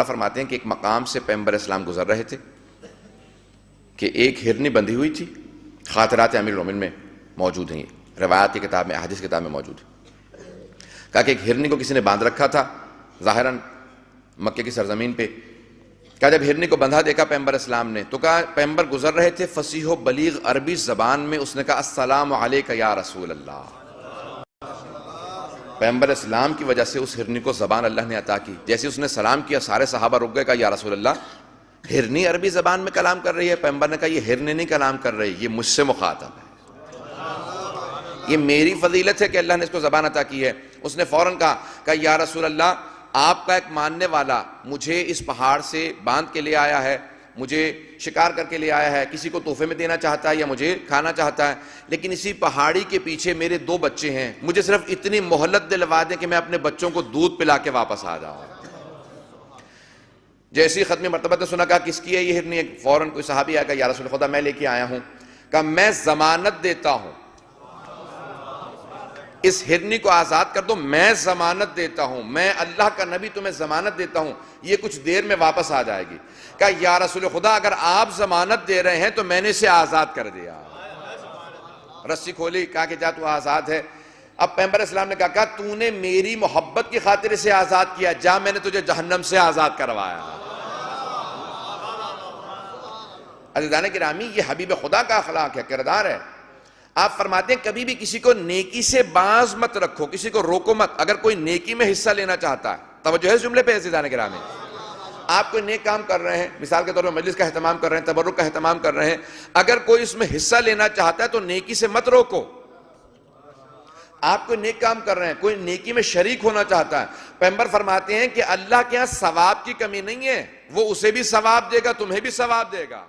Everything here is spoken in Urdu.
فرماتے ہیں کہ ایک مقام سے پیغمبر اسلام گزر رہے تھے کہ ایک ہرنی بندھی ہوئی تھی. خاطرات امیر المومنین میں موجود ہیں، روایات کی کتاب میں، احادیث کی کتاب میں موجود ہے. کہا کہ ایک ہرنی کو کسی نے باندھ رکھا تھا ظاہراً مکے کی سرزمین پہ. کہا جب ہرنی کو بندھا دیکھا پیغمبر اسلام نے تو کہا پیغمبر گزر رہے تھے فصیح و بلیغ عربی زبان میں، اس نے کہا السلام علیک یا رسول اللہ. پیغمبر اسلام کی وجہ سے اس ہرنی کو زبان اللہ نے عطا کی. جیسے اس نے سلام کیا سارے صحابہ رک گئے، کہا یا رسول اللہ ہرنی عربی زبان میں کلام کر رہی ہے. پیغمبر نے کہا یہ ہرنی نہیں کلام کر رہی، یہ مجھ سے مخاطب ہے، یہ میری فضیلت ہے کہ اللہ نے اس کو زبان عطا کی ہے. اس نے فوراً کہا یا رسول اللہ آپ کا ایک ماننے والا مجھے اس پہاڑ سے باندھ کے لے آیا ہے، مجھے شکار کر کے لے آیا ہے، کسی کو تحفے میں دینا چاہتا ہے یا مجھے کھانا چاہتا ہے، لیکن اسی پہاڑی کے پیچھے میرے 2 بچے ہیں، مجھے صرف اتنی مہلت دلوا دیں کہ میں اپنے بچوں کو دودھ پلا کے واپس آ جاؤں. جیسی ختم مرتبہ نے سنا، کہا کس کی ہے یہ ہرنی؟ فوراً کوئی صحابی آیا، کہا یا رسول خدا میں لے کے آیا ہوں. کہا میں ضمانت دیتا ہوں اس ہرنی کو آزاد کر دو، میں ضمانت دیتا ہوں، میں اللہ کا نبی تمہیں ضمانت دیتا ہوں یہ کچھ دیر میں واپس آ جائے گی. کہا یا رسول خدا اگر آپ ضمانت دے رہے ہیں تو میں نے اسے آزاد کر دیا. رسی کھولی، کہا کہ جا تو آزاد ہے. اب پیغمبر اسلام نے کہا تو نے میری محبت کی خاطر اسے آزاد کیا، جا میں نے تجھے جہنم سے آزاد کروایا. عزیزان گرامی یہ حبیب خدا کا اخلاق ہے، کردار ہے. آپ فرماتے ہیں کبھی بھی کسی کو نیکی سے باز مت رکھو، کسی کو روکو مت. اگر کوئی نیکی میں حصہ لینا چاہتا ہے، توجہ ہے اس جملے پہ عزیزان گرامی، آپ کوئی نیک کام کر رہے ہیں، مثال کے طور پر مجلس کا اہتمام کر رہے ہیں، تبرک کا اہتمام کر رہے ہیں، اگر کوئی اس میں حصہ لینا چاہتا ہے تو نیکی سے مت روکو. آپ کوئی نیک کام کر رہے ہیں، کوئی نیکی میں شریک ہونا چاہتا ہے، پیغمبر فرماتے ہیں کہ اللہ کے ہاں ثواب کی کمی نہیں ہے، وہ اسے بھی ثواب دے گا، تمہیں بھی ثواب دے گا.